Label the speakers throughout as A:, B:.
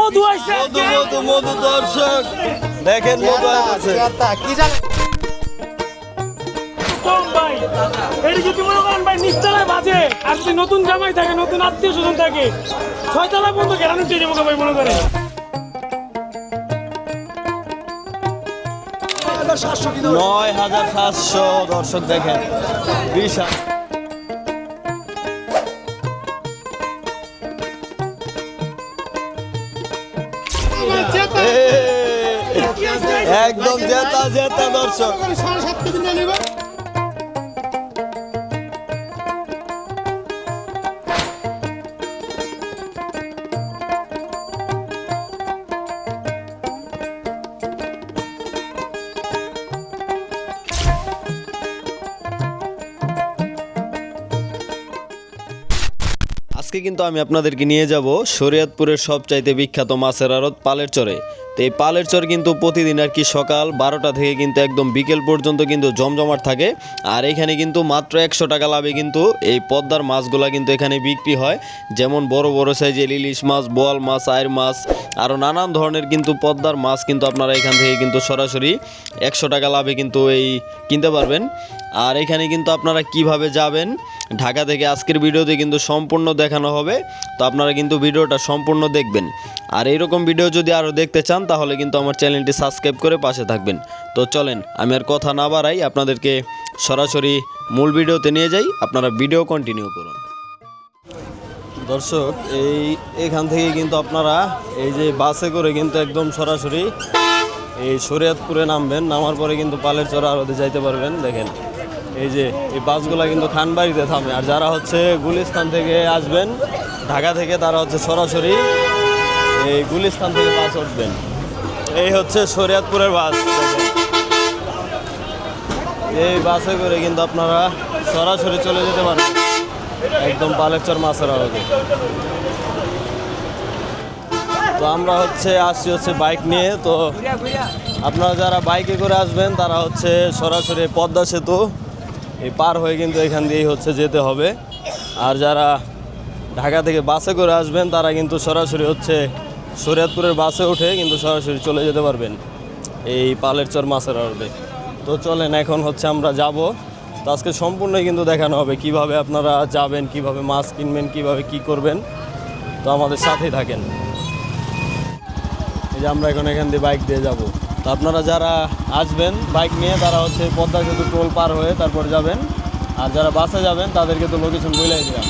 A: মধু আইছে
B: মধু মধু মধু দর্শক দেখেন মধু আছে
C: কি জানেন
A: কম ভাই এটি যদি মনে করেন ভাই নিচতলায় বাজে আর যদি নতুন জামাই থাকে নতুন আত্মীয় স্বজন থাকে 6 তলা পর্যন্ত গেরানো চেয়ে যাবো ভাই মনে করেন
B: ৯,৭০০ দর্শক দেখেন বিশাল একদম জেতা জেতা দর্শক আজকে কিন্তু আমি আপনাদেরকে নিয়ে যাব শরীয়তপুরের সবচাইতে বিখ্যাত মাছের আড়ত পালের চরে। তো এই পালের চর কিন্তু প্রতিদিন আর কি সকাল 12টা থেকে কিন্তু একদম বিকেল পর্যন্ত কিন্তু জমজমাট থাকে। আর এখানে কিন্তু মাত্র 100 টাকা লাভে কিন্তু এই পদ্মার মাছগুলা কিন্তু এখানে বিক্রি হয়। যেমন বড় বড় সাইজের ইলিশ মাছ, বোয়াল মাছ, আইর মাছ, আরও নানান ধরনের কিন্তু পদ্মার মাছ কিন্তু আপনারা এখান থেকে কিন্তু সরাসরি 100 টাকা লাভে কিন্তু এই কিনতে পারবেন। আর এখানে কিন্তু আপনারা কিভাবে যাবেন ঢাকা থেকে আজকের ভিডিওতে কিন্তু সম্পূর্ণ দেখানো হবে। তো আপনারা কিন্তু ভিডিওটা সম্পূর্ণ দেখবেন। আর এইরকম ভিডিও যদি আরও দেখতে চান তাহলে কিন্তু আমার চ্যানেলটি সাবস্ক্রাইব করে পাশে থাকবেন। তো চলেন আমি আর কথা না বাড়াই আপনাদেরকে সরাসরি মূল ভিডিওতে নিয়ে যাই, আপনারা ভিডিও কন্টিনিউ করুন। দর্শক এইখান থেকে কিন্তু আপনারা এই যে বাসে করে কিন্তু একদম সরাসরি এই শরীয়তপুরে নামবেন, নামার পরে কিন্তু পালের চর আড়তে যাইতে পারবেন। দেখেন এই যে এই বাসগুলো কিন্তু খানবাড়িতে থামে। আর যারা হচ্ছে গুলিস্তান থেকে আসবেন ঢাকা থেকে তারা হচ্ছে সরাসরি এই গুলিস্তান থেকে বাস উঠবেন। এই হচ্ছে শরীয়তপুরের বাস। এই বাসে করে কিন্তু আপনারা সরাসরি চলে যেতে পারবেন একদম পালের চর মাছের আড়তে। তো আমরা আসছি বাইক নিয়ে। তো আপনারা যারা বাইকে করে আসবেন তারা হচ্ছে সরাসরি পদ্মা সেতু এই পার হয়ে কিন্তু এখান দিয়েই যেতে হবে। আর যারা ঢাকা থেকে বাসে করে আসবেন তারা কিন্তু সরাসরি শরীয়তপুরের বাসে উঠে কিন্তু সরাসরি চলে যেতে পারবেন এই পালের চর মাছের আড়তে। তো চলেন এখন আমরা যাব। তো আজকে সম্পূর্ণই কিন্তু দেখানো হবে কিভাবে আপনারা যাবেন, কিভাবে মাছ কিনবেন, কিভাবে কি করবেন। তো আমাদের সাথেই থাকেন। এই যে আমরা এখন এখান দিয়ে বাইক দিয়ে যাব। তো আপনারা যারা আসবেন বাইক নিয়ে তারা পদ্মা সেতু টোল পার হয়ে তারপর যাবেন। আর যারা বাসে যাবেন তাদেরকে তো লোকেশন বলেই দিলাম।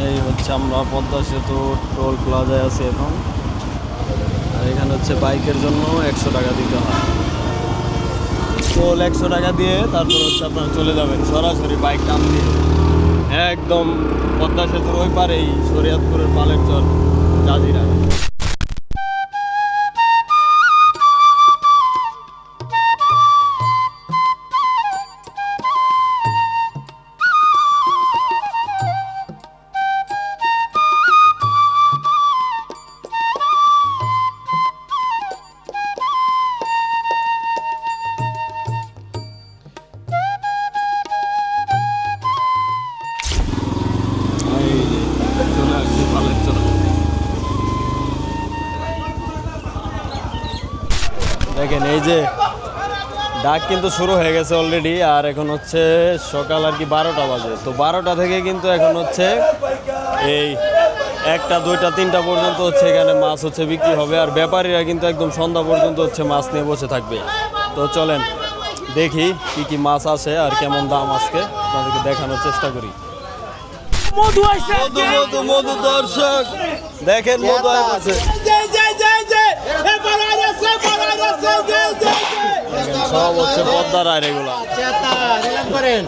B: এই আমরা পদ্মা সেতু টোল প্লাজায় আছি এখন। আর এখানে বাইকের জন্য 100 টাকা দিতে হয়। টোল 100 টাকা দিয়ে তারপর আপনারা চলে যাবেন সরাসরি বাইক টান দিয়ে একদম পদ্মা সেতুর ওই পারেই শরীয়তপুরের পালের চর জাজিরা। দেখেন এই যে ডাক কিন্তু শুরু হয়ে গেছে অলরেডি। আর এখন সকাল আর কি 12টা বাজে। তো 12টা থেকে কিন্তু এখন এই 1টা 2টা 3টা পর্যন্ত এখানে মাছ বিক্রি হবে। আর ব্যাপারীরা কিন্তু একদম সন্ধ্যা পর্যন্ত মাছ নিয়ে বসে থাকবে। তো চলেন দেখি কি কি মাছ আছে আর কেমন দাম আজকে আপনাদেরকে দেখানোর চেষ্টা করি।
A: মধু আইছে
B: মধু মধু মধু দর্শক দেখেন মধু আছে। সব পদ্মার আর এগুলা
C: সরেন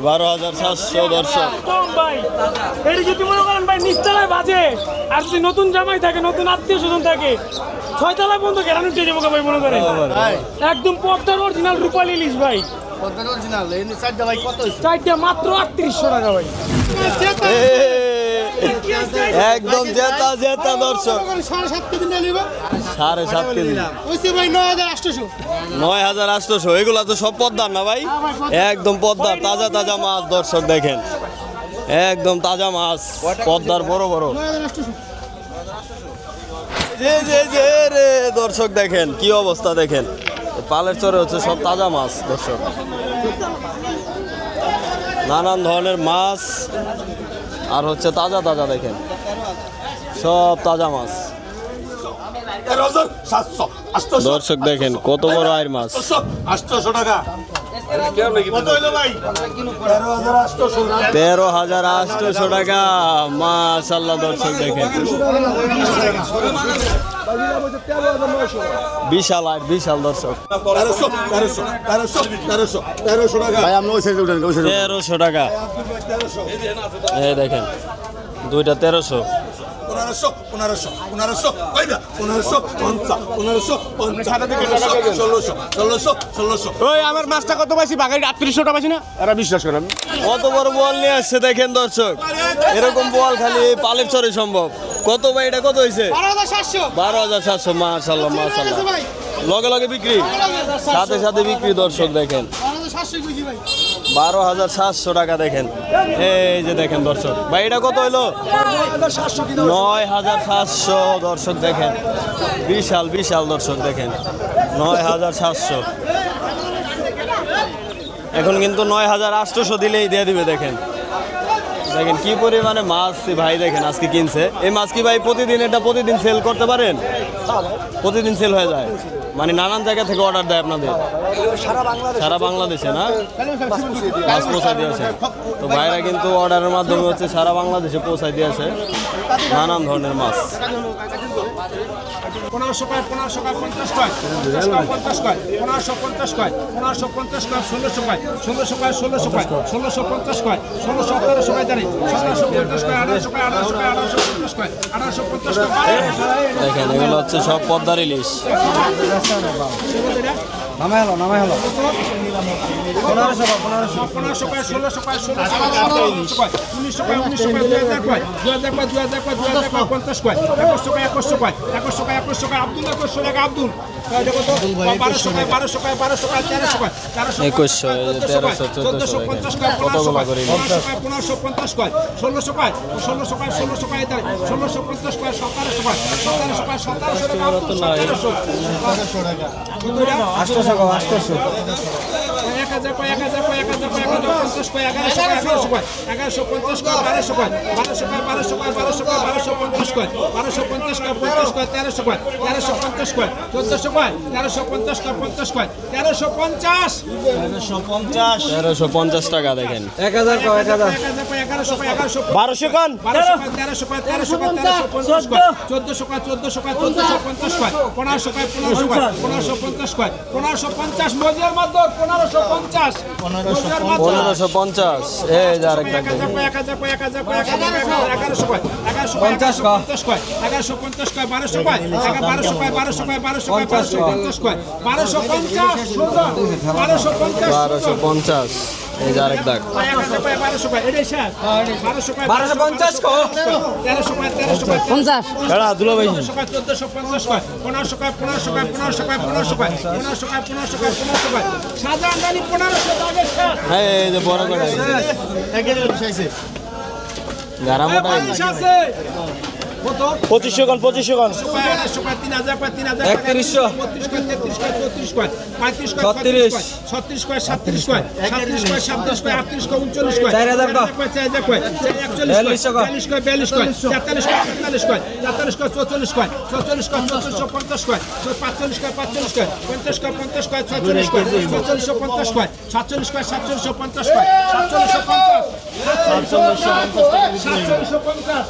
B: বারো হাজার 700 দর্শক।
A: কম ভাই, এটা যদি মনে করেন ভাই নিচতলায় বাজে আর যদি নতুন জামাই থাকে নতুন আত্মীয় স্বজন থাকে 6 তলা পর্যন্ত গেরানো উঠে যাবো ভাই মনে করেন। একদম পদ্মার অরিজিনাল রূপালী ইলিশ ভাই, চারটা মাত্র 3800 টাকা ভাই।
B: একদম জেতা জেতা দর্শক। 7.5 কেজি 9,800। এগুলা তো সব পদ্মার না ভাই, একদম পদ্মার তাজা তাজা মাছ দর্শক দেখেন, একদম তাজা মাছ পদ্মার বড় বড়। রে দর্শক দেখেন কি অবস্থা দেখেন, পালের চরে হচ্ছে সব তাজা মাছ দর্শক, নানান ধরনের মাছ আর হচ্ছে তাজা তাজা দেখেন সব তাজা মাছ দর্শক দেখেন কত বড় আয়ের মাছ।
C: 800 টাকা
B: 13,800 টাকা মাশাআল্লাহ দর্শক দেখেন, বিশাল আয় বিশাল দর্শক।
C: 1300 টাকা ভাই আমরা ওই সাইডে উঠেন
B: 1300 টাকা এই দেখেন দুইটা 1300।
C: 1500 কইবা 1550
D: ওই আমার মাছটা কত পাইছি বাগাই 3800 টাকা পাইছি না, এরা বিশ্বাস করেন।
B: কত বড় বল নিয়ে আসছে দেখেন দর্শক, এরকম বল খালি এই পালের চরে সম্ভব। কত ভাই এটা কত হয়েছে? 12,700। মাশাআল্লাহ মাশাআল্লাহ, লগে লগে বিক্রি, সাথে সাথে বিক্রি দর্শক দেখেন। 12,700 টাকা দেখেন, এই যে দেখেন দর্শক। ভাই এটা কত হইলো? 9,700 দর্শক দেখেন, বিশাল বিশাল দর্শক দেখেন 9,700। এখন কিন্তু 9,800 দিলেই দিয়ে দিবে দেখেন, দেখেন কি পরিমাণে মাছ ভাই দেখেন আজকে কিনছে। এই মাছ কি ভাই প্রতিদিন এটা প্রতিদিন সেল করতে পারেন? প্রতিদিন সেল হয়ে যায়, মানে নানান জায়গা থেকে অর্ডার দেয় আপনাদের? সারা বাংলাদেশে না মাছ পৌঁছায় দিয়েছে। তো ভাইরা কিন্তু অর্ডারের মাধ্যমে হচ্ছে সারা বাংলাদেশে পৌঁছায় দিয়েছে নানান ধরনের মাছ।
D: 1500 কয় 1500 কয় 50 কয় 50 কয় 1550 কয় 1550 কয় 1600 কয় 1600 কয় 1600 কয় 1650 কয় 1600 কয় জানি 1650 কয় 1800 কয় 1800 কয় 1850 কয় 1850 কয়।
B: দেখেন এগুলো হচ্ছে সব পদ্মার ইলিশ।
D: নামাই হলো 1500 কয় 1600 কয় 1600 কয় 1900 কয় 1900 কয় 2000 কয় 2000 কয় 2000 কয় 2000 কয় 50 কয় 2100 কয় 2100 কয় 2100 কয় 2100 কয় আব্দুল 2100 টাকা আব্দুল 1200 কয় 1200 কয় 1200 কয় 1300 কয়
B: 2100 1300 1400 কতগুলো করে
D: 1550 কয় 1600 কয় 1600 কয় 1600 কয় 1650 কয় 1700 কয় 1700 কয় 1700 টাকা আব্দুল 1700 টাকা 800 কয় 800 1000 কয় 1000 কয় 1000 কয় 1050 কয় 1100 কয় 1150 কয় 1200 কয় 1200 কয় 1200 কয় 1200 কয় 1250 কয় 1250 কয় 50 কয় 1300 কয় 1350 কয় 1400 কয় 1350 কয় 50 কয় 1350
B: 1350 টাকা দেখেন।
D: 1000 কয় 1000 1100 কয় 1200 কয় 1300 কয় 1300 কয় 1350 কয় 1400 কয় 1400 কয় 1450 কয় 1500 কয় 1500 কয় 1550 কয় 1550 মজার মাত্র 1550
B: 1550 এই যে আরেকটা
D: 1000 কয় 1000 কয় 1000 কয় 1100 কয় 1150 কয় 1150 কয় 1200 কয় 1200 কয় 1200 কয় 1200 কয় 1250 কয় 1250 সুন্দর 1250
B: এই যে আরেক দাগ
D: 1000 কয় 1200 কয় এটাই শেষ 1200 কয় 1250 কয় 1300 কয় 1300 কয় 50
B: এড়া দুলা ভাই
D: 1450 কয় 1450 কয় 1500 কয় 1500 কয় 1500 কয় 1500 কয় 1500 কয় 1500 কয় 1500 কয় সাজান জানি 1500 টাকা শেষ।
B: এই যে বড় করে গারা মোটা
D: আছে কত
A: 2500 কোন 2500 কোন
D: 2,500 কয় 3,000 কয় 3,000
E: 3100
D: 32 কয় 33 কয় 34 কয় 35 কয় 36 কয় 37 কয় 37 কয় 37 কয় 38 কয় 39 কয়
E: 4,000 কয়
D: 4,000 কয় 41 কয় 42 কয় 43 কয় 43 কয় 44 কয় 44 কয় 44 কয় 44 কয় 44 কয় 45 কয় 45 কয় 45 কয় 50 কয় 46 কয় 4650 কয় 47 কয় 4750 কয় 4750 4750